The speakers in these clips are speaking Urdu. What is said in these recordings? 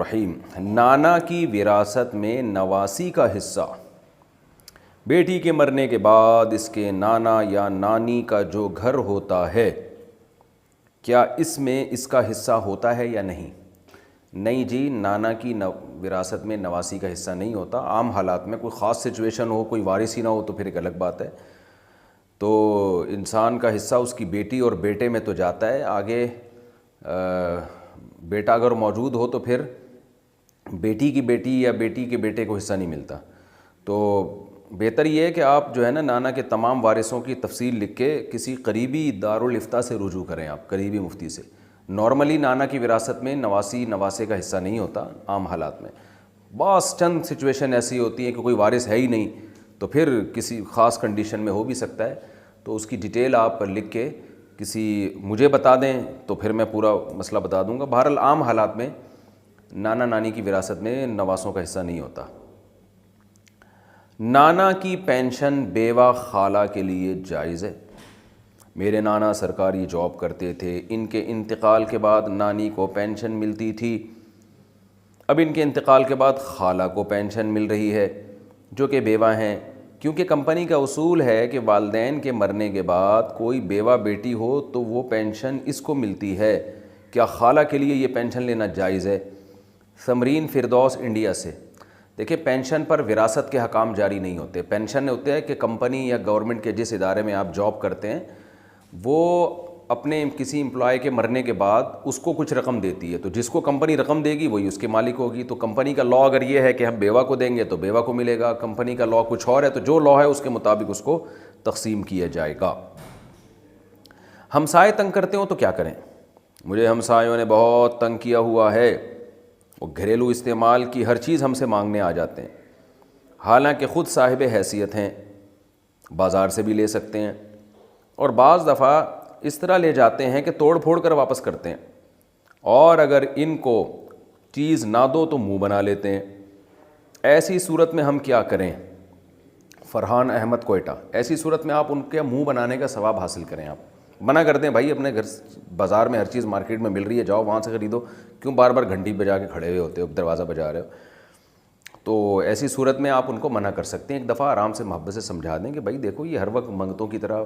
رحیم۔ نانا کی وراثت میں نواسی کا حصہ بیٹی کے مرنے کے بعد اس کے نانا یا نانی کا جو گھر ہوتا ہے، کیا اس میں اس کا حصہ ہوتا ہے یا نہیں؟ نہیں جی، نانا کی وراثت میں نواسی کا حصہ نہیں ہوتا۔ عام حالات میں کوئی خاص سچویشن ہو، کوئی وارث ہی نہ ہو تو پھر ایک الگ بات ہے، تو انسان کا حصہ اس کی بیٹی اور بیٹے میں تو جاتا ہے۔ آگے بیٹا اگر موجود ہو تو پھر بیٹی کی بیٹی یا بیٹی کے بیٹے کو حصہ نہیں ملتا۔ تو بہتر یہ ہے کہ آپ جو ہے نا نانا کے تمام وارثوں کی تفصیل لکھ کے کسی قریبی دارالافتاء سے رجوع کریں، آپ قریبی مفتی سے۔ نارملی نانا کی وراثت میں نواسے کا حصہ نہیں ہوتا عام حالات میں۔ بعض چند سچویشن ایسی ہوتی ہیں کہ کوئی وارث ہے ہی نہیں، تو پھر کسی خاص کنڈیشن میں ہو بھی سکتا ہے، تو اس کی ڈیٹیل آپ لکھ کے کسی مجھے بتا دیں تو پھر میں پورا مسئلہ بتا دوں گا۔ بہرحال عام حالات میں نانا نانی کی وراثت میں نواسوں کا حصہ نہیں ہوتا۔ نانا کی پینشن بیوہ خالہ کے لیے جائز ہے؟ میرے نانا سرکاری جاب کرتے تھے، ان کے انتقال کے بعد نانی کو پینشن ملتی تھی، اب ان کے انتقال کے بعد خالہ کو پینشن مل رہی ہے جو کہ بیوہ ہیں، کیونکہ کمپنی کا اصول ہے کہ والدین کے مرنے کے بعد کوئی بیوہ بیٹی ہو تو وہ پینشن اس کو ملتی ہے، کیا خالہ کے لیے یہ پینشن لینا جائز ہے؟ ثمرین فردوس انڈیا سے۔ دیکھیں، پینشن پر وراثت کے حکام جاری نہیں ہوتے۔ پینشن ہوتے ہیں کہ کمپنی یا گورنمنٹ کے جس ادارے میں آپ جاب کرتے ہیں وہ اپنے کسی امپلائی کے مرنے کے بعد اس کو کچھ رقم دیتی ہے، تو جس کو کمپنی رقم دے گی وہی اس کے مالک ہوگی۔ تو کمپنی کا لاء اگر یہ ہے کہ ہم بیوہ کو دیں گے تو بیوہ کو ملے گا، کمپنی کا لاء کچھ اور ہے تو جو لاء ہے اس کے مطابق اس کو تقسیم کیا جائے گا۔ ہمسائے تنگ کرتے ہوں تو کیا کریں؟ مجھے ہمسایوں نے بہت تنگ کیا ہوا ہے، وہ گھریلو استعمال کی ہر چیز ہم سے مانگنے آ جاتے ہیں، حالانکہ خود صاحب حیثیت ہیں، بازار سے بھی لے سکتے ہیں، اور بعض دفعہ اس طرح لے جاتے ہیں کہ توڑ پھوڑ کر واپس کرتے ہیں، اور اگر ان کو چیز نہ دو تو منہ بنا لیتے ہیں۔ ایسی صورت میں ہم کیا کریں؟ فرحان احمد کوئٹہ۔ ایسی صورت میں آپ ان کے منہ بنانے کا ثواب حاصل کریں، آپ منع کر دیں، بھائی اپنے گھر بازار میں ہر چیز مارکیٹ میں مل رہی ہے، جاؤ وہاں سے خریدو، کیوں بار بار گھنٹی بجا کے کھڑے ہوئے ہوتے ہو، دروازہ بجا رہے ہو؟ تو ایسی صورت میں آپ ان کو منع کر سکتے ہیں، ایک دفعہ آرام سے محبت سے سمجھا دیں کہ بھائی دیکھو یہ ہر وقت منگتوں کی طرح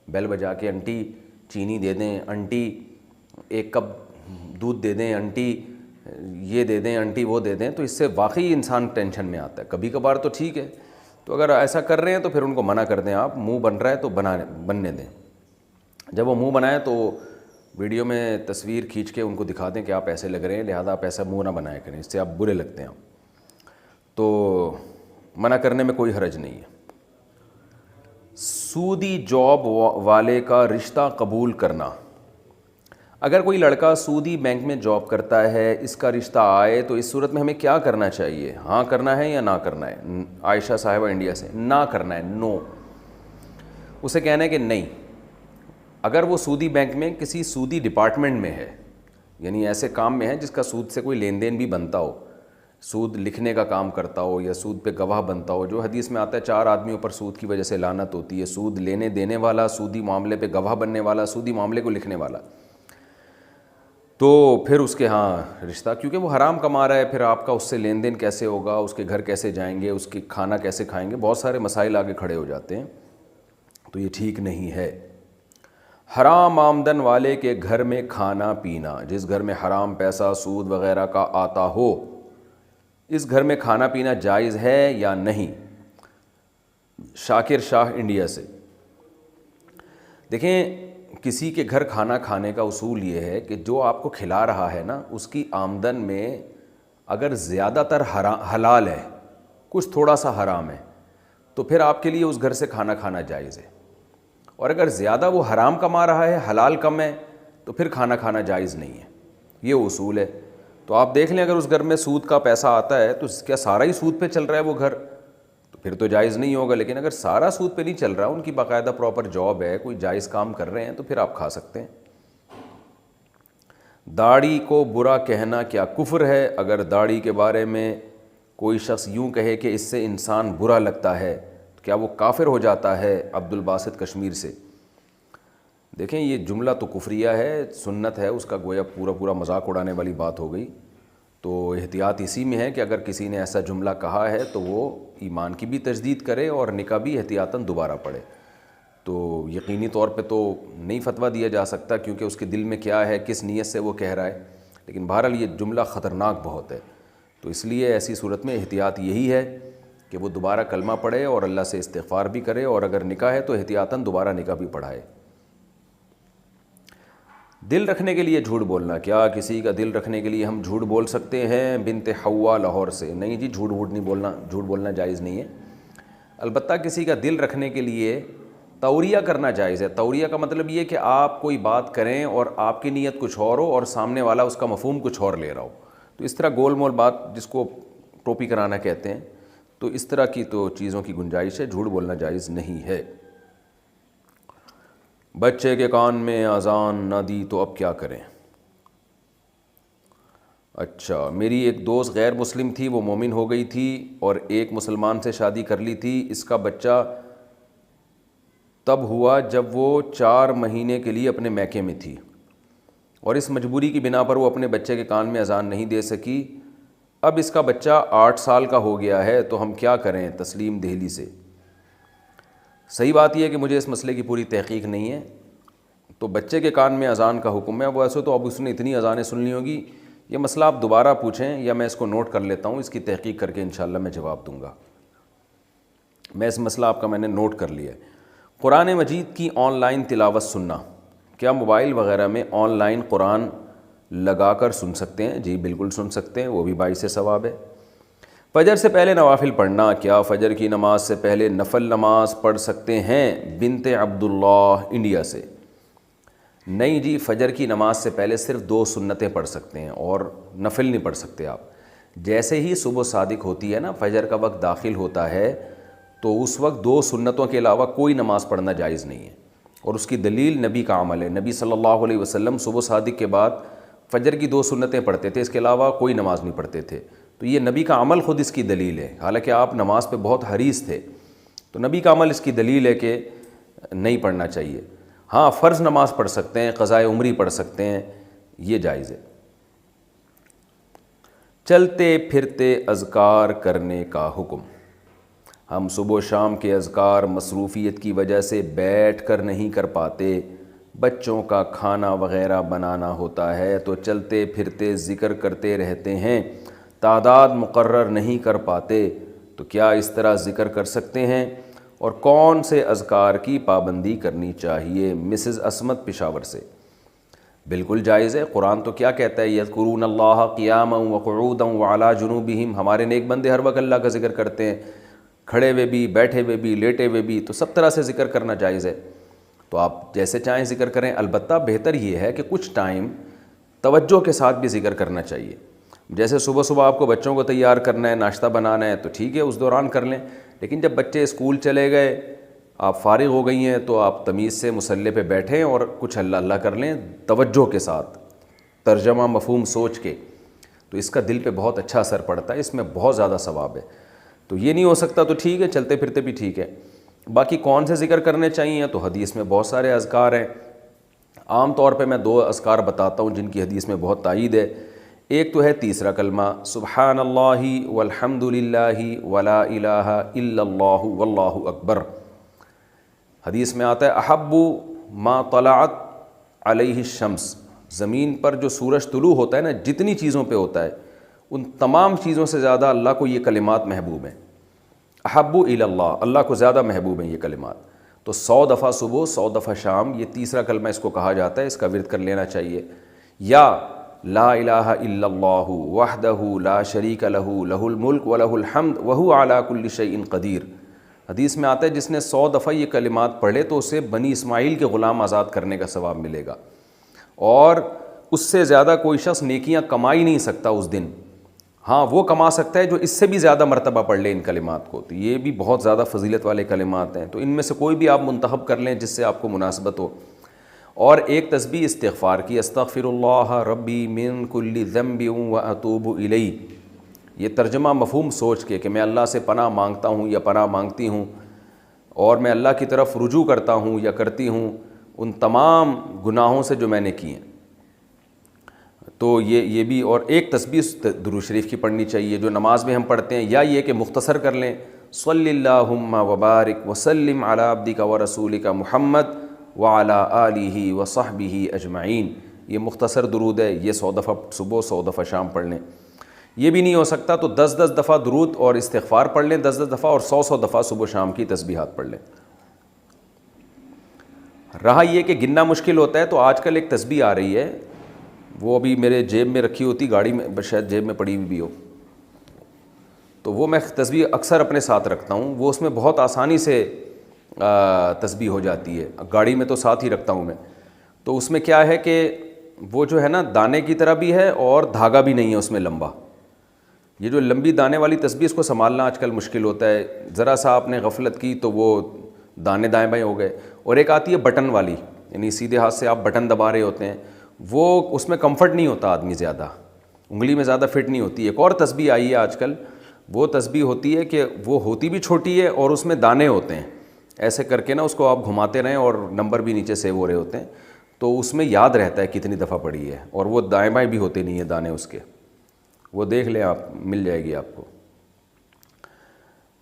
بیل بجا کے انٹی چینی دے دیں، انٹی ایک کپ دودھ دے دیں، انٹی یہ دے دیں، انٹی وہ دے دیں، تو اس سے واقعی انسان ٹینشن میں آتا ہے۔ کبھی کبھار تو ٹھیک ہے، تو اگر ایسا کر رہے ہیں تو پھر ان کو منع کر دیں، آپ منہ بن رہا ہے تو بننے دیں۔ جب وہ منہ بنائیں تو ویڈیو میں تصویر کھینچ کے ان کو دکھا دیں کہ آپ ایسے لگ رہے ہیں، لہذا آپ ایسا منہ نہ بنایا کریں، اس سے آپ برے لگتے ہیں۔ تو منع کرنے میں کوئی حرج نہیں ہے۔ سودی جاب والے کا رشتہ قبول کرنا۔ اگر کوئی لڑکا سودی بینک میں جاب کرتا ہے، اس کا رشتہ آئے تو اس صورت میں ہمیں کیا کرنا چاہیے؟ ہاں کرنا ہے یا نہ کرنا ہے؟ عائشہ صاحبہ انڈیا سے۔ نہ کرنا ہے، نو۔ اسے کہنا ہے کہ نہیں، اگر وہ سودی بینک میں کسی سودی ڈپارٹمنٹ میں ہے، یعنی ایسے کام میں ہے جس کا سود سے کوئی لین دین بھی بنتا ہو، سود لکھنے کا کام کرتا ہو یا سود پہ گواہ بنتا ہو، جو حدیث میں آتا ہے 4 آدمیوں پر سود کی وجہ سے لعنت ہوتی ہے، سود لینے دینے والا، سودی معاملے پہ گواہ بننے والا، سودی معاملے کو لکھنے والا، تو پھر اس کے ہاں رشتہ، کیونکہ وہ حرام کما رہا ہے، پھر آپ کا اس سے لین دین کیسے ہوگا، اس کے گھر کیسے جائیں گے، اس کی کھانا کیسے کھائیں گے، بہت سارے مسائل آگے کھڑے ہو جاتے ہیں، تو یہ ٹھیک نہیں ہے۔ حرام آمدن والے کے گھر میں کھانا پینا، جس گھر میں حرام پیسہ سود وغیرہ کا آتا ہو، اس گھر میں کھانا پینا جائز ہے یا نہیں؟ شاکر شاہ انڈیا سے۔ دیکھیں، کسی کے گھر کھانا کھانے کا اصول یہ ہے کہ جو آپ کو کھلا رہا ہے نا، اس کی آمدن میں اگر زیادہ تر حلال ہے، کچھ تھوڑا سا حرام ہے، تو پھر آپ کے لیے اس گھر سے کھانا کھانا جائز ہے، اور اگر زیادہ وہ حرام کما رہا ہے، حلال کم ہے، تو پھر کھانا کھانا جائز نہیں ہے۔ یہ اصول ہے۔ تو آپ دیکھ لیں، اگر اس گھر میں سود کا پیسہ آتا ہے تو کیا سارا ہی سود پہ چل رہا ہے وہ گھر، تو پھر تو جائز نہیں ہوگا، لیکن اگر سارا سود پہ نہیں چل رہا، ان کی باقاعدہ پراپر جاب ہے، کوئی جائز کام کر رہے ہیں، تو پھر آپ کھا سکتے ہیں۔ داڑھی کو برا کہنا کیا کفر ہے؟ اگر داڑھی کے بارے میں کوئی شخص یوں کہے کہ اس سے انسان برا لگتا ہے، تو کیا وہ کافر ہو جاتا ہے؟ عبد الباسط کشمیر سے۔ دیکھیں، یہ جملہ تو کفریہ ہے، سنت ہے، اس کا گویا پورا مذاق اڑانے والی بات ہو گئی۔ تو احتیاط اسی میں ہے کہ اگر کسی نے ایسا جملہ کہا ہے تو وہ ایمان کی بھی تجدید کرے اور نکاح بھی احتیاطاً دوبارہ پڑھے۔ تو یقینی طور پہ تو نہیں فتویٰ دیا جا سکتا کیونکہ اس کے دل میں کیا ہے، کس نیت سے وہ کہہ رہا ہے، لیکن بہرحال یہ جملہ خطرناک بہت ہے، تو اس لیے ایسی صورت میں احتیاط یہی ہے کہ وہ دوبارہ کلمہ پڑھے اور اللہ سے استغفار بھی کرے، اور اگر نکاح ہے تو احتیاطاً دوبارہ نکاح بھی پڑھائے۔ دل رکھنے کے لیے جھوٹ بولنا، کیا کسی کا دل رکھنے کے لیے ہم جھوٹ بول سکتے ہیں؟ بنت حوا لاہور سے۔ نہیں جی، جھوٹ نہیں بولنا، جھوٹ بولنا جائز نہیں ہے۔ البتہ کسی کا دل رکھنے کے لیے توریہ کرنا جائز ہے۔ توریہ کا مطلب یہ کہ آپ کوئی بات کریں اور آپ کی نیت کچھ اور ہو اور سامنے والا اس کا مفہوم کچھ اور لے رہا ہو، تو اس طرح گول مول بات جس کو ٹوپی کرانا کہتے ہیں، تو اس طرح کی تو چیزوں کی گنجائش ہے، جھوٹ بولنا جائز نہیں ہے۔ بچے کے کان میں اذان نہ دی تو اب کیا کریں؟ اچھا، میری ایک دوست غیر مسلم تھی، وہ مومن ہو گئی تھی اور ایک مسلمان سے شادی کر لی تھی۔ اس کا بچہ تب ہوا جب وہ 4 مہینے کے لیے اپنے میکے میں تھی، اور اس مجبوری کی بنا پر وہ اپنے بچے کے کان میں اذان نہیں دے سکی۔ اب اس کا بچہ 8 سال کا ہو گیا ہے، تو ہم کیا کریں؟ تسلیم دہلی سے۔ صحیح بات یہ ہے کہ مجھے اس مسئلے کی پوری تحقیق نہیں ہے، تو بچے کے کان میں اذان کا حکم ہے۔ اب ویسے تو اب اس نے اتنی اذانیں سن لی ہوگی، یہ مسئلہ آپ دوبارہ پوچھیں یا میں اس کو نوٹ کر لیتا ہوں، اس کی تحقیق کر کے انشاءاللہ میں جواب دوں گا۔ میں اس مسئلہ آپ کا میں نے نوٹ کر لیا ہے۔ قرآن مجید کی آن لائن تلاوت سننا، کیا موبائل وغیرہ میں آن لائن قرآن لگا کر سن سکتے ہیں؟ جی بالکل سن سکتے ہیں، وہ بھی باعث ثواب ہے۔ فجر سے پہلے نوافل پڑھنا، کیا فجر کی نماز سے پہلے نفل نماز پڑھ سکتے ہیں؟ بنت عبداللہ انڈیا سے۔ نہیں جی، فجر کی نماز سے پہلے صرف 2 سنتیں پڑھ سکتے ہیں اور نفل نہیں پڑھ سکتے آپ۔ جیسے ہی صبح صادق ہوتی ہے نا، فجر کا وقت داخل ہوتا ہے، تو اس وقت 2 سنتوں کے علاوہ کوئی نماز پڑھنا جائز نہیں ہے، اور اس کی دلیل نبی کا عمل ہے۔ نبی صلی اللہ علیہ وسلم صبح صادق کے بعد فجر کی 2 سنتیں پڑھتے تھے، اس کے علاوہ کوئی نماز نہیں پڑھتے تھے، تو یہ نبی کا عمل خود اس کی دلیل ہے۔ حالانکہ آپ نماز پہ بہت حریص تھے، تو نبی کا عمل اس کی دلیل ہے کہ نہیں پڑھنا چاہیے۔ ہاں، فرض نماز پڑھ سکتے ہیں، قضائے عمری پڑھ سکتے ہیں، یہ جائز ہے۔ چلتے پھرتے اذکار کرنے کا حکم، ہم صبح و شام کے اذکار مصروفیت کی وجہ سے بیٹھ کر نہیں کر پاتے، بچوں کا کھانا وغیرہ بنانا ہوتا ہے تو چلتے پھرتے ذکر کرتے رہتے ہیں، تعداد مقرر نہیں کر پاتے، تو کیا اس طرح ذکر کر سکتے ہیں؟ اور کون سے اذکار کی پابندی کرنی چاہیے؟ مسز عصمت پشاور سے۔ بالکل جائز ہے۔ قرآن تو کیا کہتا ہے؟ یذکرون اللہ قیاما وقعودا وعلی جنوبہم، ہمارے نیک بندے ہر وقت اللہ کا ذکر کرتے ہیں، کھڑے ہوئے بھی، بیٹھے ہوئے بھی، لیٹے ہوئے بھی، تو سب طرح سے ذکر کرنا جائز ہے، تو آپ جیسے چاہیں ذکر کریں۔ البتہ بہتر یہ ہے کہ کچھ ٹائم توجہ کے ساتھ بھی ذکر کرنا چاہیے۔ جیسے صبح صبح آپ کو بچوں کو تیار کرنا ہے، ناشتہ بنانا ہے، تو ٹھیک ہے اس دوران کر لیں، لیکن جب بچے اسکول چلے گئے، آپ فارغ ہو گئی ہیں، تو آپ تمیز سے مصلی پہ بیٹھیں اور کچھ اللہ اللہ کر لیں توجہ کے ساتھ، ترجمہ مفہوم سوچ کے، تو اس کا دل پہ بہت اچھا اثر پڑتا ہے، اس میں بہت زیادہ ثواب ہے۔ تو یہ نہیں ہو سکتا تو ٹھیک ہے، چلتے پھرتے بھی ٹھیک ہے۔ باقی کون سے ذکر کرنے چاہیے، تو حدیث میں بہت سارے اذکار ہیں۔ عام طور پہ میں 2 اذکار بتاتا ہوں جن کی حدیث میں بہت تائید ہے۔ ایک تو ہے تیسرا کلمہ، سبحان اللہ والحمد للہ ولا الہ الا اللہ واللہ اکبر۔ حدیث میں آتا ہے احب ما طلعت علیہ الشمس، زمین پر جو سورج طلوع ہوتا ہے نا، جتنی چیزوں پہ ہوتا ہے ان تمام چیزوں سے زیادہ اللہ کو یہ کلمات محبوب ہیں۔ احب الی اللہ، اللہ کو زیادہ محبوب ہیں یہ کلمات، تو 100 دفعہ صبح 100 دفعہ شام، یہ تیسرا کلمہ اس کو کہا جاتا ہے، اس کا ورد کر لینا چاہیے۔ یا لا الہ الا اللہ وحدہ لا شریک لہ لہ الملک ولہ الحمد وہو علی کل شیء قدیر۔ حدیث میں آتا ہے جس نے 100 دفعہ یہ کلمات پڑھے تو اسے بنی اسماعیل کے غلام آزاد کرنے کا ثواب ملے گا، اور اس سے زیادہ کوئی شخص نیکیاں کما ہی نہیں سکتا اس دن۔ ہاں، وہ کما سکتا ہے جو اس سے بھی زیادہ مرتبہ پڑھ لے ان کلمات کو، تو یہ بھی بہت زیادہ فضیلت والے کلمات ہیں، تو ان میں سے کوئی بھی آپ منتخب کر لیں جس سے آپ کو مناسبت ہو۔ اور ایک تسبیح استغفار کی، استغفر اللہ ربی من کل ذنب واتوب الیہ، یہ ترجمہ مفہوم سوچ کے کہ میں اللہ سے پناہ مانگتا ہوں یا پناہ مانگتی ہوں، اور میں اللہ کی طرف رجوع کرتا ہوں یا کرتی ہوں ان تمام گناہوں سے جو میں نے کیے ہیں۔ تو یہ بھی، اور ایک تسبیح درود شریف کی پڑھنی چاہیے جو نماز میں ہم پڑھتے ہیں، یا یہ کہ مختصر کر لیں صلی اللہم وبارک وسلم علی عبدک ورسولک محمد وعلی آلہ وصحبہ اجمعین، یہ مختصر درود ہے، یہ 100 دفعہ صبح 100 دفعہ شام پڑھ لیں۔ یہ بھی نہیں ہو سکتا تو 10 دفعہ درود اور استغفار پڑھ لیں 10 دفعہ، اور 100 دفعہ صبح شام کی تسبیحات پڑھ لیں۔ رہا یہ کہ گننا مشکل ہوتا ہے تو آج کل ایک تسبیح آ رہی ہے، وہ ابھی میرے جیب میں رکھی ہوتی، گاڑی میں شاید جیب میں پڑی ہوئی بھی ہو، تو وہ میں تسبیح اکثر اپنے ساتھ رکھتا ہوں، وہ اس میں بہت آسانی سے تسبیح ہو جاتی ہے، گاڑی میں تو ساتھ ہی رکھتا ہوں میں۔ تو اس میں کیا ہے کہ وہ جو ہے نا دانے کی طرح بھی ہے اور دھاگا بھی نہیں ہے اس میں لمبا، یہ جو لمبی دانے والی تسبیح اس کو سنبھالنا آج کل مشکل ہوتا ہے، ذرا سا آپ نے غفلت کی تو وہ دانے دائیں بائیں ہو گئے۔ اور ایک آتی ہے بٹن والی، یعنی سیدھے ہاتھ سے آپ بٹن دبا رہے ہوتے ہیں، وہ اس میں کمفرٹ نہیں ہوتا، آدمی زیادہ انگلی میں زیادہ فٹ نہیں ہوتی۔ ایک اور تسبیح آئی ہے آج کل، وہ تسبیح ہوتی ہے کہ وہ ہوتی بھی چھوٹی ہے اور اس میں دانے ہوتے ہیں، ایسے کر کے نا اس کو آپ گھماتے رہیں اور نمبر بھی نیچے سیو ہو رہے ہوتے ہیں، تو اس میں یاد رہتا ہے کتنی دفعہ پڑھی ہے، اور وہ دائیں بائیں بھی ہوتے نہیں ہیں دانے اس کے، وہ دیکھ لیں آپ، مل جائے گی آپ کو۔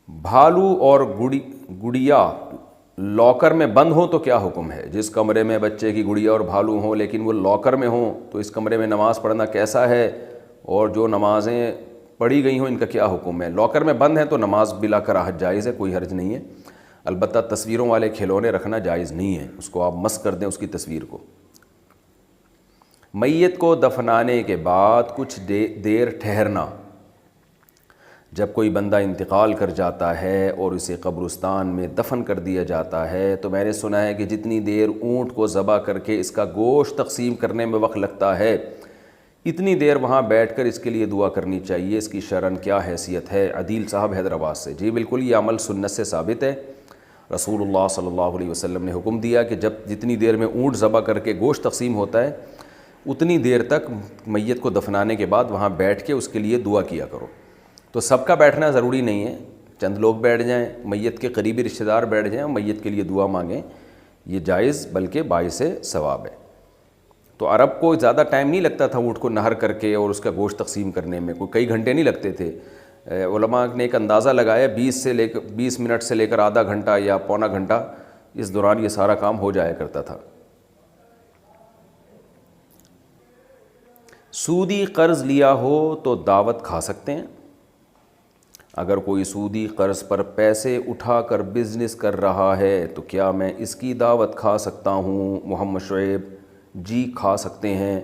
بھالو اور گڑیا لاکر میں بند ہوں تو کیا حکم ہے؟ جس کمرے میں بچے کی گڑیا اور بھالو ہوں لیکن وہ لاکر میں ہوں تو اس کمرے میں نماز پڑھنا کیسا ہے، اور جو نمازیں پڑھی گئی ہوں ان کا کیا حکم ہے؟ لاکر میں بند ہیں تو نماز بلا کراہت جائز ہے، کوئی حرج نہیں ہے، البتہ تصویروں والے کھلونے رکھنا جائز نہیں ہے، اس کو آپ مس کر دیں اس کی تصویر کو۔ میت کو دفنانے کے بعد کچھ دیر ٹھہرنا، جب کوئی بندہ انتقال کر جاتا ہے اور اسے قبرستان میں دفن کر دیا جاتا ہے تو میں نے سنا ہے کہ جتنی دیر اونٹ کو ذبح کر کے اس کا گوشت تقسیم کرنے میں وقت لگتا ہے، اتنی دیر وہاں بیٹھ کر اس کے لیے دعا کرنی چاہیے، اس کی شرعاً کیا حیثیت ہے؟ عدیل صاحب حیدرآباد سے۔ جی بالکل، یہ عمل سنت سے ثابت ہے، رسول اللہ صلی اللہ علیہ وسلم نے حکم دیا کہ جب جتنی دیر میں اونٹ ذبح کر کے گوشت تقسیم ہوتا ہے اتنی دیر تک میت کو دفنانے کے بعد وہاں بیٹھ کے اس کے لیے دعا کیا کرو۔ تو سب کا بیٹھنا ضروری نہیں ہے، چند لوگ بیٹھ جائیں، میت کے قریبی رشتہ دار بیٹھ جائیں اور میت کے لیے دعا مانگیں، یہ جائز بلکہ باعث ثواب ہے۔ تو عرب کو زیادہ ٹائم نہیں لگتا تھا اونٹ کو نہر کر کے اور اس کا گوشت تقسیم کرنے میں، کوئی کئی گھنٹے نہیں لگتے تھے۔ علماء نے ایک اندازہ لگایا 20 منٹ سے لے کر آدھا گھنٹہ یا پونا گھنٹہ، اس دوران یہ سارا کام ہو جایا کرتا تھا۔ سودی قرض لیا ہو تو دعوت کھا سکتے ہیں؟ اگر کوئی سودی قرض پر پیسے اٹھا کر بزنس کر رہا ہے تو کیا میں اس کی دعوت کھا سکتا ہوں؟ محمد شعیب جی کھا سکتے ہیں۔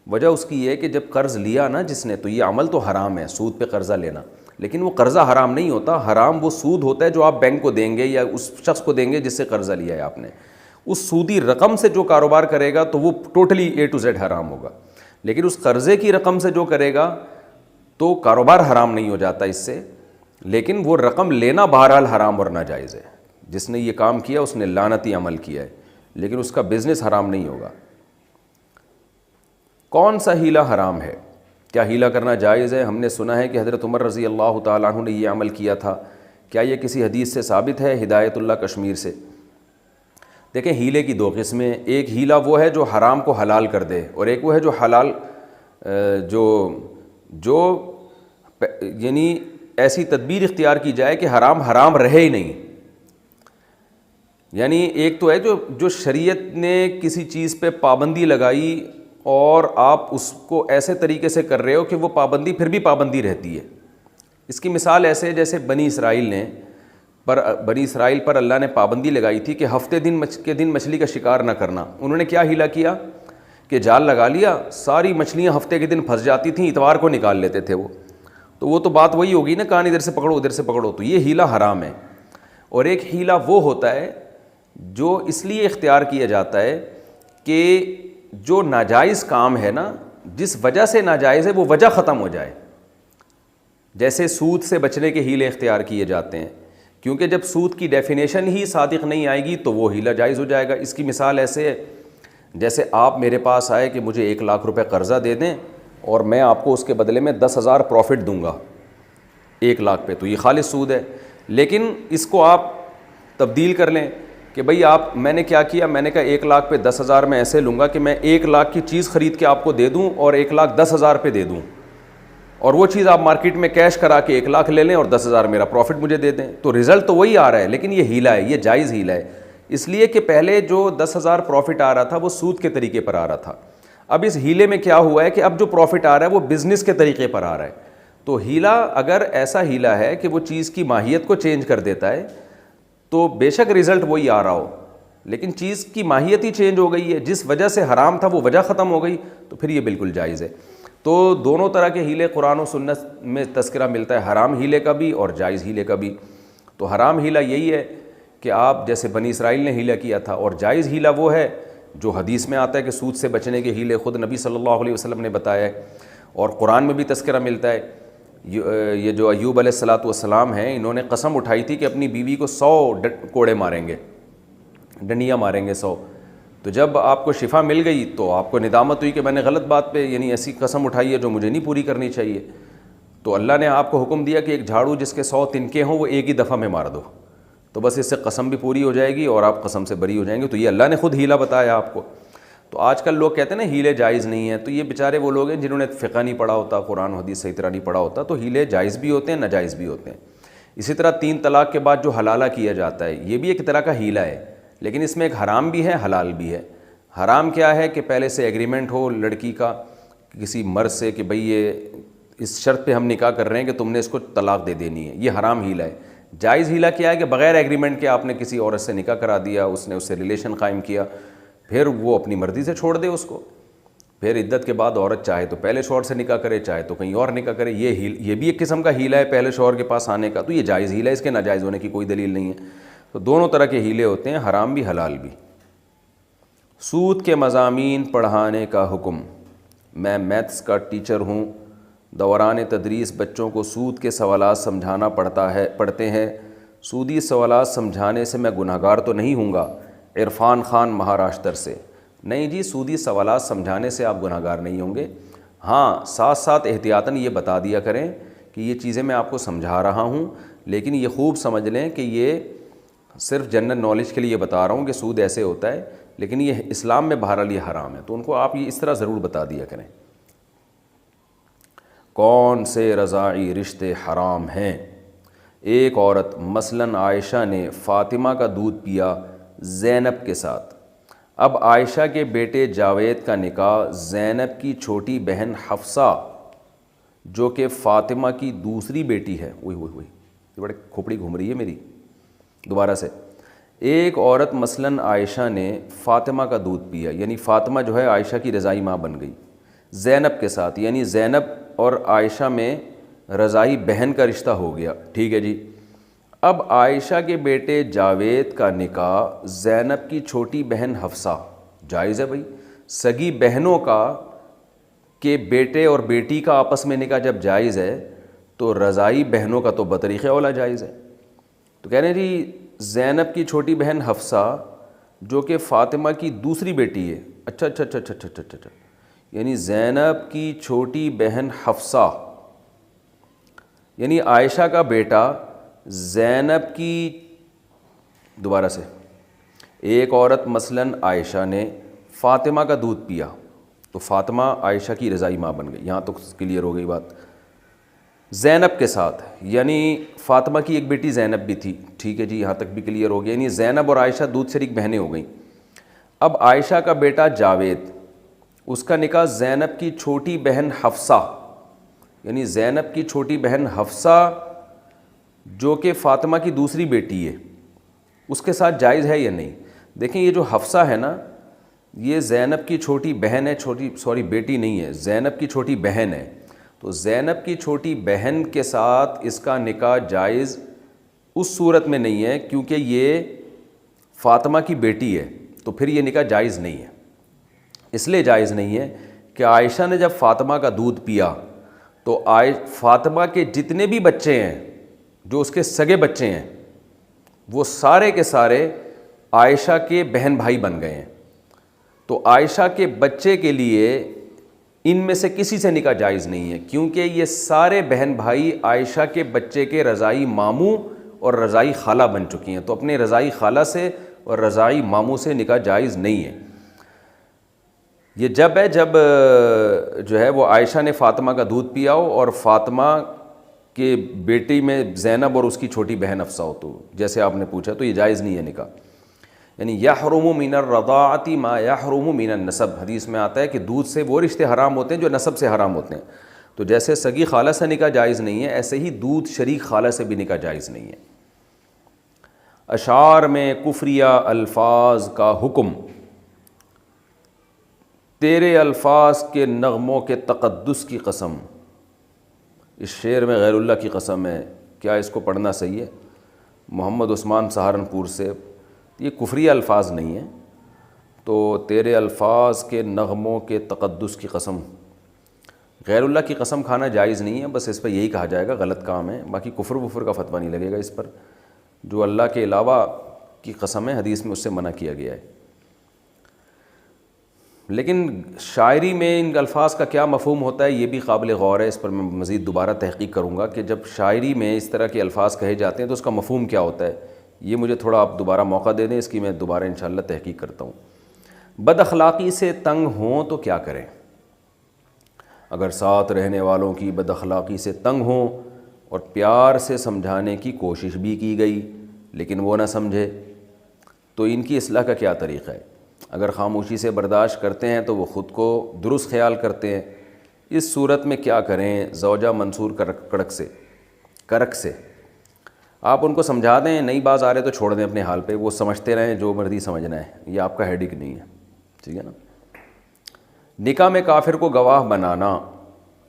وجہ اس کی یہ کہ جب قرض لیا نا جس نے، تو یہ عمل تو حرام ہے، سود پہ قرضہ لینا، لیکن وہ قرضہ حرام نہیں ہوتا، حرام وہ سود ہوتا ہے جو آپ بینک کو دیں گے یا اس شخص کو دیں گے جس سے قرضہ لیا ہے آپ نے۔ اس سودی رقم سے جو کاروبار کرے گا تو وہ ٹوٹلی اے ٹو زیڈ حرام ہوگا، لیکن اس قرضے کی رقم سے جو کرے گا تو کاروبار حرام نہیں ہو جاتا اس سے، لیکن وہ رقم لینا بہرحال حرام اور ناجائز ہے۔ جس نے یہ کام کیا اس نے لعنتی عمل کیا ہے، لیکن اس کا بزنس حرام نہیں ہوگا۔ کون سا ہیلہ حرام ہے؟ کیا ہیلہ کرنا جائز ہے؟ ہم نے سنا ہے کہ حضرت عمر رضی اللہ تعالیٰ عنہ نے یہ عمل کیا تھا، کیا یہ کسی حدیث سے ثابت ہے؟ ہدایت اللہ کشمیر سے۔ دیکھیں ہیلے کی دو قسمیں، ایک ہیلہ وہ ہے جو حرام کو حلال کر دے، اور ایک وہ ہے جو حلال جو یعنی ایسی تدبیر اختیار کی جائے کہ حرام حرام رہے ہی نہیں۔ یعنی ایک تو ہے جو شریعت نے کسی چیز پہ پابندی لگائی اور آپ اس کو ایسے طریقے سے کر رہے ہو کہ وہ پابندی پھر بھی پابندی رہتی ہے۔ اس کی مثال ایسے جیسے بنی اسرائیل پر اللہ نے پابندی لگائی تھی کہ ہفتے کے دن مچھلی کا شکار نہ کرنا۔ انہوں نے کیا ہیلہ کیا کہ جال لگا لیا، ساری مچھلیاں ہفتے کے دن پھنس جاتی تھیں، اتوار کو نکال لیتے تھے وہ تو بات وہی ہوگی نا، کان ادھر سے پکڑو ادھر سے پکڑو، تو یہ ہیلہ حرام ہے۔ اور ایک ہیلہ وہ ہوتا ہے جو اس لیے اختیار کیا جاتا ہے کہ جو ناجائز کام ہے نا، جس وجہ سے ناجائز ہے وہ وجہ ختم ہو جائے۔ جیسے سود سے بچنے کے ہیلے اختیار کیے جاتے ہیں، کیونکہ جب سود کی ڈیفینیشن ہی صادق نہیں آئے گی تو وہ ہیلہ جائز ہو جائے گا۔ اس کی مثال ایسے ہے جیسے آپ میرے پاس آئے کہ مجھے 1 لاکھ روپے قرضہ دے دیں اور میں آپ کو اس کے بدلے میں 10,000 پروفٹ دوں گا 1 لاکھ پہ، تو یہ خالص سود ہے۔ لیکن اس کو آپ تبدیل کر لیں کہ بھئی میں نے کیا کیا، میں نے کہا 1,00,000 پہ 10,000 میں ایسے لوں گا کہ میں 1,00,000 کی چیز خرید کے آپ کو دے دوں اور 1,10,000 پہ دے دوں، اور وہ چیز آپ مارکیٹ میں کیش کرا کے 1,00,000 لے لیں اور 10,000 میرا پروفٹ مجھے دے دیں، تو رزلٹ تو وہی آ رہا ہے، لیکن یہ ہیلا ہے، یہ جائز ہیلا ہے، اس لیے کہ پہلے جو 10,000 پروفٹ آ رہا تھا وہ سود کے طریقے پر آ رہا تھا، اب اس ہیلے میں کیا ہوا ہے کہ اب جو پروفٹ آ رہا ہے وہ بزنس کے طریقے پر آ رہا ہے، تو ہیلا اگر ایسا ہیلا ہے کہ وہ چیز کی ماہیت کو چینج کر دیتا ہے تو بے شک رزلٹ وہی آ رہا ہو، لیکن چیز کی ماہیت ہی چینج ہو گئی ہے، جس وجہ سے حرام تھا وہ وجہ ختم ہو گئی، تو پھر یہ بالکل جائز ہے۔ تو دونوں طرح کے ہیلے قرآن و سنت میں تذکرہ ملتا ہے، حرام ہیلے کا بھی اور جائز ہیلے کا بھی۔ تو حرام ہیلا یہی ہے کہ آپ جیسے بنی اسرائیل نے ہیلا کیا تھا، اور جائز ہیلا وہ ہے جو حدیث میں آتا ہے کہ سود سے بچنے کے ہیلے خود نبی صلی اللہ علیہ وسلم نے بتایا ہے، اور قرآن میں بھی تذکرہ ملتا ہے۔ یہ جو ایوب علیہ السلام ہیں، انہوں نے قسم اٹھائی تھی کہ اپنی بیوی کو 100 کوڑے ماریں گے، ڈنڈیاں ماریں گے 100، تو جب آپ کو شفا مل گئی تو آپ کو ندامت ہوئی کہ میں نے غلط بات پہ یعنی ایسی قسم اٹھائی ہے جو مجھے نہیں پوری کرنی چاہیے، تو اللہ نے آپ کو حکم دیا کہ ایک جھاڑو جس کے 100 تنکے ہوں وہ ایک ہی دفعہ میں مار دو، تو بس اس سے قسم بھی پوری ہو جائے گی اور آپ قسم سے بری ہو جائیں گے۔ تو یہ اللہ نے خود ہیلا بتایا آپ کو۔ تو آج کل لوگ کہتے ہیں نا ہیلے جائز نہیں ہیں، تو یہ بیچارے وہ لوگ ہیں جنہوں نے فقہ نہیں پڑھا ہوتا، قرآن و حدیث صحیح طرح نہیں پڑھا ہوتا، تو ہیلے جائز بھی ہوتے ہیں ناجائز بھی ہوتے ہیں۔ اسی طرح 3 طلاق کے بعد جو حلالہ کیا جاتا ہے یہ بھی ایک طرح کا ہیلا ہے، لیکن اس میں ایک حرام بھی ہے حلال بھی ہے۔ حرام کیا ہے کہ پہلے سے ایگریمنٹ ہو لڑکی کا کسی مرد سے کہ بھئی یہ اس شرط پہ ہم نکاح کر رہے ہیں کہ تم نے اس کو طلاق دے دینی ہے، یہ حرام ہیلا ہے۔ جائز ہیلا کیا ہے کہ بغیر ایگریمنٹ کے آپ نے کسی عورت سے نکاح کرا دیا، اس نے اس سے ریلیشن قائم کیا، پھر وہ اپنی مرضی سے چھوڑ دے اس کو، پھر عدت کے بعد عورت چاہے تو پہلے شوہر سے نکاح کرے چاہے تو کہیں اور نکاح کرے، یہ بھی ایک قسم کا ہیلا ہے پہلے شوہر کے پاس آنے کا، تو یہ جائز ہیلا ہے، اس کے ناجائز ہونے کی کوئی دلیل نہیں ہے۔ تو دونوں طرح کے ہیلے ہوتے ہیں، حرام بھی حلال بھی۔ سود کے مضامین پڑھانے کا حکم۔ میں میتھس کا ٹیچر ہوں، دوران تدریس بچوں کو سود کے سوالات سمجھانا پڑتے ہیں، سودی سوالات سمجھانے سے میں گناہگار تو نہیں ہوں گا؟ عرفان خان مہاراشٹر سے۔ نہیں جی، سودی سوالات سمجھانے سے آپ گناہگار نہیں ہوں گے، ہاں ساتھ ساتھ احتیاطاً یہ بتا دیا کریں کہ یہ چیزیں میں آپ کو سمجھا رہا ہوں، لیکن یہ خوب سمجھ لیں کہ یہ صرف جنرل نالج کے لیے بتا رہا ہوں کہ سود ایسے ہوتا ہے، لیکن یہ اسلام میں بہرحال یہ حرام ہے، تو ان کو آپ یہ اس طرح ضرور بتا دیا کریں۔ کون سے رضاعی رشتے حرام ہیں؟ ایک عورت مثلاً عائشہ نے فاطمہ کا دودھ پیا زینب کے ساتھ، اب عائشہ کے بیٹے جاوید کا نکاح زینب کی چھوٹی بہن حفصہ جو کہ فاطمہ کی دوسری بیٹی ہے، یہ بڑے کھوپڑی گھوم رہی ہے میری، دوبارہ سے۔ ایک عورت مثلاً عائشہ نے فاطمہ کا دودھ پیا، یعنی فاطمہ جو ہے عائشہ کی رضائی ماں بن گئی، زینب کے ساتھ، یعنی زینب اور عائشہ میں رضائی بہن کا رشتہ ہو گیا، ٹھیک ہے جی۔ اب عائشہ کے بیٹے جاوید کا نکاح زینب کی چھوٹی بہن حفصہ، جائز ہے بھائی، سگی بہنوں کا کہ بیٹے اور بیٹی کا آپس میں نکاح جب جائز ہے تو رضائی بہنوں کا تو بطریق اولا جائز ہے۔ تو کہہ رہے ہیں جی زینب کی چھوٹی بہن حفصہ جو کہ فاطمہ کی دوسری بیٹی ہے، اچھا، یعنی زینب کی چھوٹی بہن حفصہ یعنی عائشہ کا بیٹا زینب کی، دوبارہ سے، ایک عورت مثلاً عائشہ نے فاطمہ کا دودھ پیا تو فاطمہ عائشہ کی رضائی ماں بن گئی، یہاں تو کلیئر ہو گئی بات۔ زینب کے ساتھ یعنی فاطمہ کی ایک بیٹی زینب بھی تھی، ٹھیک ہے جی، یہاں تک بھی کلیئر ہو گیا، یعنی زینب اور عائشہ دودھ شریک بہنیں ہو گئیں۔ اب عائشہ کا بیٹا جاوید، اس کا نکاح زینب کی چھوٹی بہن حفصہ یعنی زینب کی چھوٹی بہن حفصہ جو کہ فاطمہ کی دوسری بیٹی ہے، اس کے ساتھ جائز ہے یا نہیں؟ دیکھیں یہ جو حفصہ ہے نا، یہ زینب کی چھوٹی بہن ہے، بیٹی نہیں ہے، زینب کی چھوٹی بہن ہے، تو زینب کی چھوٹی بہن کے ساتھ اس کا نکاح جائز اس صورت میں نہیں ہے کیونکہ یہ فاطمہ کی بیٹی ہے، تو پھر یہ نکاح جائز نہیں ہے۔ اس لیے جائز نہیں ہے کہ عائشہ نے جب فاطمہ کا دودھ پیا تو فاطمہ کے جتنے بھی بچے ہیں جو اس کے سگے بچے ہیں وہ سارے کے سارے عائشہ کے بہن بھائی بن گئے ہیں، تو عائشہ کے بچے کے لیے ان میں سے کسی سے نکاح جائز نہیں ہے کیونکہ یہ سارے بہن بھائی عائشہ کے بچے کے رضائی ماموں اور رضائی خالہ بن چکی ہیں، تو اپنے رضائی خالہ سے اور رضاعی ماموں سے نکاح جائز نہیں ہے۔ یہ جب ہے جب جو ہے وہ عائشہ نے فاطمہ کا دودھ پیا ہو اور فاطمہ کے بیٹی میں زینب اور اس کی چھوٹی بہن حفصہ ہو، تو جیسے آپ نے پوچھا تو یہ جائز نہیں ہے نکاح۔ یعنی یحرم من الرضاعۃ ما یحرم من النسب، حدیث میں آتا ہے کہ دودھ سے وہ رشتے حرام ہوتے ہیں جو نسب سے حرام ہوتے ہیں۔ تو جیسے سگی خالہ سے نکاح جائز نہیں ہے، ایسے ہی دودھ شریک خالہ سے بھی نکاح جائز نہیں ہے۔ اشعار میں کفریہ الفاظ کا حکم، تیرے الفاظ کے نغموں کے تقدس کی قسم، اس شعر میں غیر اللہ کی قسم ہے، کیا اس کو پڑھنا صحیح ہے؟ محمد عثمان سہارنپور سے، یہ کفریہ الفاظ نہیں ہیں، تو تیرے الفاظ کے نغموں کے تقدس کی قسم، غیر اللہ کی قسم کھانا جائز نہیں ہے، بس اس پہ یہی کہا جائے گا غلط کام ہے، باقی کفر وفر کا فتویٰ نہیں لگے گا اس پر۔ جو اللہ کے علاوہ کی قسم ہے حدیث میں اس سے منع کیا گیا ہے۔ لیکن شاعری میں ان الفاظ کا کیا مفہوم ہوتا ہے یہ بھی قابل غور ہے، اس پر میں مزید دوبارہ تحقیق کروں گا کہ جب شاعری میں اس طرح کے الفاظ کہے جاتے ہیں تو اس کا مفہوم کیا ہوتا ہے، یہ مجھے تھوڑا آپ دوبارہ موقع دے دیں، اس کی میں دوبارہ انشاءاللہ تحقیق کرتا ہوں۔ بد اخلاقی سے تنگ ہوں تو کیا کریں؟ اگر ساتھ رہنے والوں کی بد اخلاقی سے تنگ ہوں اور پیار سے سمجھانے کی کوشش بھی کی گئی لیکن وہ نہ سمجھے تو ان کی اصلاح کا کیا طریقہ ہے؟ اگر خاموشی سے برداشت کرتے ہیں تو وہ خود کو درست خیال کرتے ہیں، اس صورت میں کیا کریں؟ زوجہ منصور کرک سے آپ ان کو سمجھا دیں، نہیں باز آ رہے تو چھوڑ دیں اپنے حال پہ، وہ سمجھتے رہیں جو مرضی سمجھنا ہے، یہ آپ کا ہیڈک نہیں ہے، ٹھیک ہے نا۔ نکاح میں کافر کو گواہ بنانا،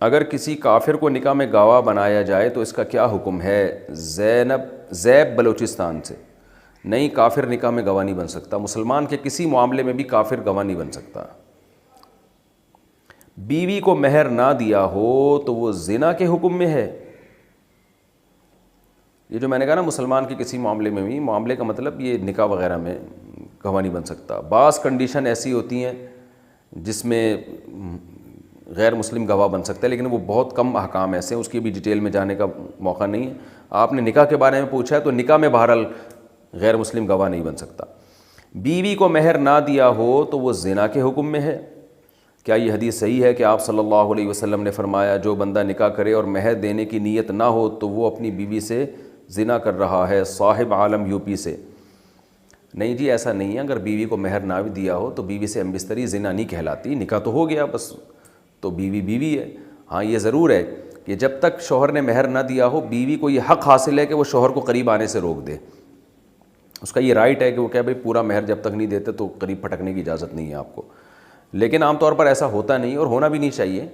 اگر کسی کافر کو نکاح میں گواہ بنایا جائے تو اس کا کیا حکم ہے؟ زیب بلوچستان سے، نہیں کافر نکاح میں گواہ نہیں بن سکتا، مسلمان کے کسی معاملے میں بھی کافر گواہ نہیں بن سکتا۔ بیوی کو مہر نہ دیا ہو تو وہ زنا کے حکم میں ہے۔ یہ جو میں نے کہا نا مسلمان کے کسی معاملے میں بھی، معاملے کا مطلب یہ نکاح وغیرہ میں گواہ نہیں بن سکتا۔ بعض کنڈیشن ایسی ہوتی ہیں جس میں غیر مسلم گواہ بن سکتا ہے، لیکن وہ بہت کم احکام ایسے ہیں، اس کی بھی ڈیٹیل میں جانے کا موقع نہیں ہے۔ آپ نے نکاح کے بارے میں پوچھا ہے تو نکاح میں بہرحال غیر مسلم گواہ نہیں بن سکتا۔ بیوی کو مہر نہ دیا ہو تو وہ زنا کے حکم میں ہے۔ کیا یہ حدیث صحیح ہے کہ آپ صلی اللہ علیہ وسلم نے فرمایا جو بندہ نکاح کرے اور مہر دینے کی نیت نہ ہو تو وہ اپنی بیوی سے زنا کر رہا ہے؟ صاحب عالم یو پی سے، نہیں جی ایسا نہیں ہے، اگر بیوی کو مہر نہ بھی دیا ہو تو بیوی سے ہم بستری زنا نہیں کہلاتی، نکاح تو ہو گیا بس، تو بیوی بیوی ہے۔ ہاں یہ ضرور ہے کہ جب تک شوہر نے مہر نہ دیا ہو بیوی کو یہ حق حاصل ہے کہ وہ شوہر کو قریب آنے سے روک دے، اس کا یہ رائٹ ہے کہ وہ کہے بھائی پورا مہر جب تک نہیں دیتے تو قریب پھٹکنے کی اجازت نہیں ہے آپ کو، لیکن عام طور پر ایسا ہوتا نہیں اور ہونا بھی نہیں چاہیے۔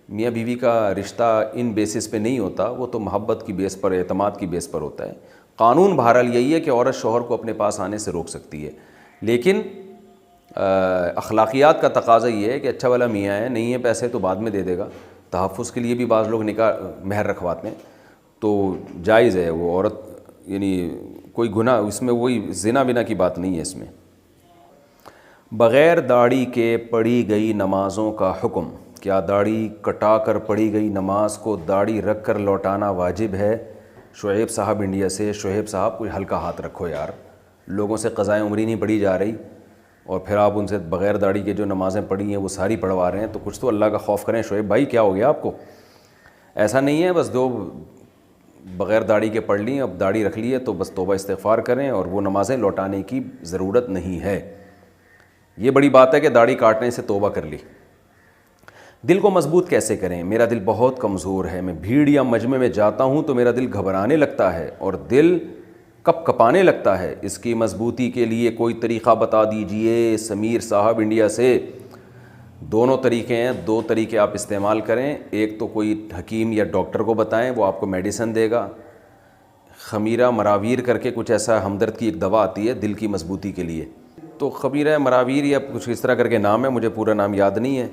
میاں بیوی کا رشتہ ان بیسس پہ نہیں ہوتا، وہ تو محبت کی بیس پر، اعتماد کی بیس پر ہوتا ہے۔ قانون بہرحال یہی ہے کہ عورت شوہر کو اپنے پاس آنے سے روک سکتی ہے، لیکن اخلاقیات کا تقاضا یہ ہے کہ اچھا والا میاں ہے، نہیں ہے پیسے تو بعد میں دے دے گا، تحفظ کے لیے بھی بعض لوگ نکاح مہر رکھواتے ہیں، تو جائز ہے وہ عورت، یعنی کوئی گناہ اس میں، وہی زنا بنا کی بات نہیں ہے اس میں۔ بغیر داڑھی کے پڑھی گئی نمازوں کا حکم، کیا داڑھی کٹا کر پڑھی گئی نماز کو داڑھی رکھ کر لوٹانا واجب ہے؟ شعیب صاحب انڈیا سے۔ شعیب صاحب کوئی ہلکا ہاتھ رکھو یار، لوگوں سے قضائے عمری نہیں پڑھی جا رہی اور پھر آپ ان سے بغیر داڑھی کے جو نمازیں پڑھی ہیں وہ ساری پڑھوا رہے ہیں، تو کچھ تو اللہ کا خوف کریں شعیب بھائی، کیا ہو گیا آپ کو؟ ایسا نہیں ہے بس دو بغیر داڑھی کے پڑھ لیں، اب داڑھی رکھ لی ہے تو بس توبہ استغفار کریں، اور وہ نمازیں لوٹانے کی ضرورت نہیں ہے۔ یہ بڑی بات ہے کہ داڑھی کاٹنے سے توبہ کر لی۔ دل کو مضبوط کیسے کریں؟ میرا دل بہت کمزور ہے، میں بھیڑ یا مجمع میں جاتا ہوں تو میرا دل گھبرانے لگتا ہے اور دل کپ کپانے لگتا ہے، اس کی مضبوطی کے لیے کوئی طریقہ بتا دیجئے۔ سمیر صاحب انڈیا سے۔ دونوں طریقے ہیں، دو طریقے آپ استعمال کریں، ایک تو کوئی حکیم یا ڈاکٹر کو بتائیں، وہ آپ کو میڈیسن دے گا، خمیرہ مراویر کر کے کچھ ایسا ہمدرد کی ایک دوا آتی ہے دل کی مضبوطی کے لیے، تو خمیرہ مراویر یا کچھ اس طرح کر کے نام ہے، مجھے پورا نام یاد نہیں ہے،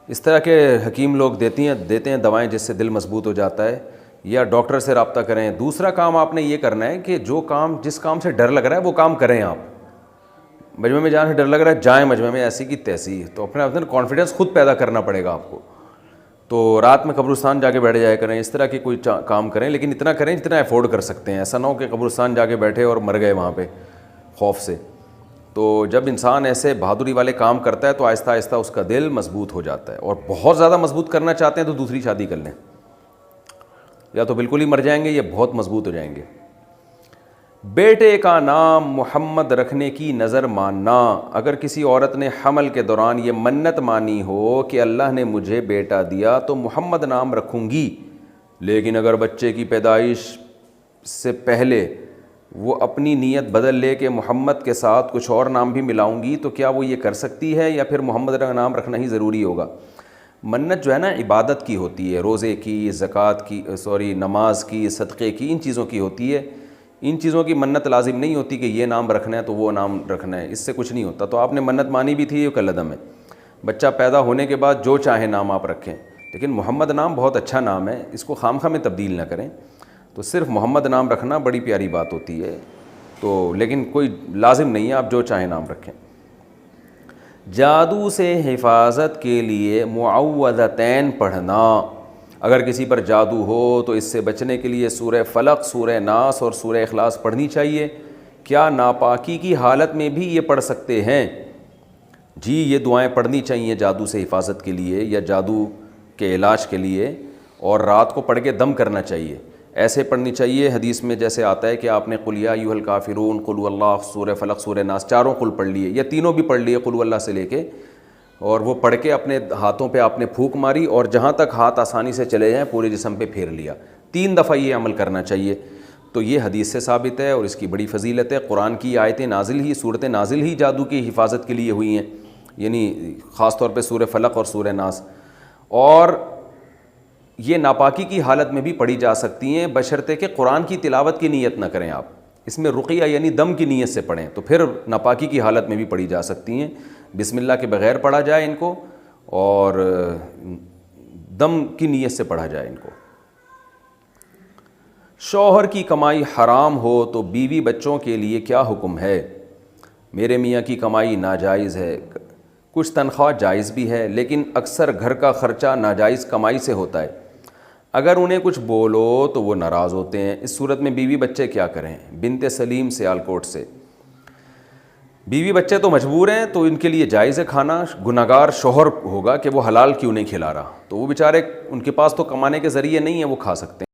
اس طرح کے حکیم لوگ دیتے ہیں دوائیں جس سے دل مضبوط ہو جاتا ہے، یا ڈاکٹر سے رابطہ کریں۔ دوسرا کام آپ نے یہ کرنا ہے کہ جس کام سے ڈر لگ رہا ہے وہ کام کریں۔ آپ مجمع میں جانے سے ڈر لگ رہا ہے، جائیں مجمع میں، ایسی کی تیسی، تو اپنے اندر کانفیڈنس خود پیدا کرنا پڑے گا آپ کو، تو رات میں قبرستان جا کے بیٹھ جایا کریں، اس طرح کے کوئی کام کریں، لیکن اتنا کریں جتنا افورڈ کر سکتے ہیں، ایسا نہ ہو کہ قبرستان جا کے بیٹھے اور مر گئے وہاں پہ خوف سے۔ تو جب انسان ایسے بہادری والے کام کرتا ہے تو آہستہ آہستہ اس کا دل مضبوط ہو جاتا ہے. اور بہت زیادہ مضبوط کرنا چاہتے ہیں تو دوسری شادی کر لیں, یا تو بالکل ہی مر جائیں گے یا بہت مضبوط ہو جائیں گے. بیٹے کا نام محمد رکھنے کی نظر ماننا. اگر کسی عورت نے حمل کے دوران یہ منت مانی ہو کہ اللہ نے مجھے بیٹا دیا تو محمد نام رکھوں گی, لیکن اگر بچے کی پیدائش سے پہلے وہ اپنی نیت بدل لے کہ محمد کے ساتھ کچھ اور نام بھی ملاؤں گی, تو کیا وہ یہ کر سکتی ہے یا پھر محمد کا نام رکھنا ہی ضروری ہوگا؟ منت جو ہے نا عبادت کی ہوتی ہے, روزے کی, زکوٰۃ کی, نماز کی, صدقے کی, ان چیزوں کی ہوتی ہے. ان چیزوں کی منت لازم نہیں ہوتی کہ یہ نام رکھنا ہے تو وہ نام رکھنا ہے, اس سے کچھ نہیں ہوتا. تو آپ نے منت مانی بھی تھی, یہ کالعدم ہے. بچہ پیدا ہونے کے بعد جو چاہے نام آپ رکھیں, لیکن محمد نام بہت اچھا نام ہے, اس کو خام خواہ میں تبدیل نہ کریں. تو صرف محمد نام رکھنا بڑی پیاری بات ہوتی ہے, تو لیکن کوئی لازم نہیں ہے, آپ جو چاہیں نام رکھیں. جادو سے حفاظت کے لیے معوذتین پڑھنا. اگر کسی پر جادو ہو تو اس سے بچنے کے لیے سورہ فلق, سورہ ناس اور سورہ اخلاص پڑھنی چاہیے. کیا ناپاکی کی حالت میں بھی یہ پڑھ سکتے ہیں؟ جی, یہ دعائیں پڑھنی چاہیے جادو سے حفاظت کے لیے یا جادو کے علاج کے لیے, اور رات کو پڑھ کے دم کرنا چاہیے. ایسے پڑھنی چاہیے حدیث میں جیسے آتا ہے کہ آپ نے قل یا ایھا الکافرون, قل هو اللہ, سورہ فلق, سورہ ناس, چاروں قل پڑھ لیے یا تینوں بھی پڑھ لیے قل هو اللہ سے لے کے, اور وہ پڑھ کے اپنے ہاتھوں پہ آپ نے پھونک ماری اور جہاں تک ہاتھ آسانی سے چلے جائیں پورے جسم پہ پھیر لیا. 3 دفعہ یہ عمل کرنا چاہیے. تو یہ حدیث سے ثابت ہے اور اس کی بڑی فضیلت ہے. قرآن کی آیتیں نازل ہی, صورتیں نازل ہی جادو کی حفاظت کے لیے ہوئی ہیں, یعنی خاص طور پہ سورہ فلق اور سورہ ناس. اور یہ ناپاکی کی حالت میں بھی پڑھی جا سکتی ہیں بشرطے کہ قرآن کی تلاوت کی نیت نہ کریں آپ. اس میں رقیہ یعنی دم کی نیت سے پڑھیں تو پھر ناپاکی کی حالت میں بھی پڑھی جا سکتی ہیں. بسم اللہ کے بغیر پڑھا جائے ان کو, اور دم کی نیت سے پڑھا جائے ان کو. شوہر کی کمائی حرام ہو تو بیوی بچوں کے لیے کیا حکم ہے؟ میرے میاں کی کمائی ناجائز ہے. کچھ تنخواہ جائز بھی ہے, لیکن اکثر گھر کا خرچہ ناجائز کمائی سے ہوتا ہے. اگر انہیں کچھ بولو تو وہ ناراض ہوتے ہیں. اس صورت میں بیوی بچے کیا کریں؟ بنت سلیم سیالکوٹ سے. بیوی بچے تو مجبور ہیں تو ان کے لیے جائز ہے کھانا. گناہگار شوہر ہوگا کہ وہ حلال کیوں نہیں کھلا رہا, تو وہ بیچارے ان کے پاس تو کمانے کے ذریعے نہیں ہیں, وہ کھا سکتے ہیں.